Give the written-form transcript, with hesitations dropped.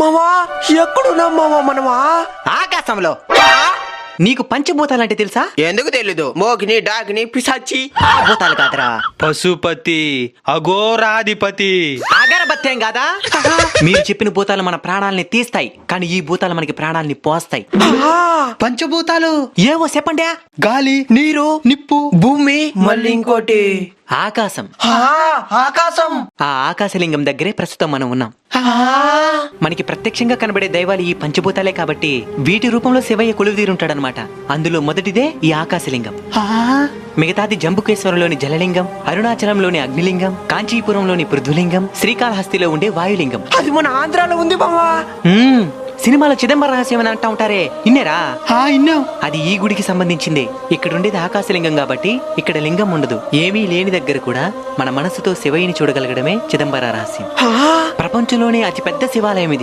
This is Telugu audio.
మావా ఎక్కడున్నాం మావా మనమా? ఆకాశంలో. నీకు పంచభూతాలంటే తెలుసా? ఎందుకు తెలీదు? మోగిని డాగిని పిశాచి. ఆ భూతాలు కాదురా, పశుపతి, అఘోరాధిపతి. అగరబత్తేం కాదా? మీరు చెప్పిన భూతాలు మన ప్రాణాలని తీస్తాయి, కానీ ఈ భూతాలు మనకి ప్రాణాలని పోస్తాయి. పంచభూతాలు ఏవో చెప్పండి. గాలి, నీరు, నిప్పు, భూమి, మళ్ళీ ఇంకోటి ఆకాశం. ఆకాశం. ఆ ఆకాశలింగం దగ్గరే ప్రస్తుతం మనం ఉన్నాం. మనకి ప్రత్యక్షంగా కనబడే దైవాలు ఈ పంచభూతాలే కాబట్టి వీటి రూపంలో శివయ్య కొలువుదీరుంటాడనమాట. అందులో మొదటిదే ఈ ఆకాశలింగం. మిగతాది జంబుకేశ్వరంలోని జలలింగం, అరుణాచలంలోని అగ్నిలింగం, కాంచీపురంలోని పృథ్వలింగం, శ్రీకాళహస్తిలో ఉండే వాయులింగం. అది మన ఆంధ్రాలో ఉంది మావా. సినిమాలో చిదంబర రహస్యం అని అంటా ఉంటారే, ఇన్నేరా? ఇన్నాం. అది ఈ గుడికి సంబంధించింది. ఇక్కడ ఉండేది ఆకాశలింగం కాబట్టి ఇక్కడ లింగం ఉండదు. ఏమీ లేని దగ్గర కూడా మన మనసుతో శివయ్యని చూడగలగడమే చిదంబర రహస్యం. ప్రపంచంలోనే అతిపెద్ద శివాలయం ఇది.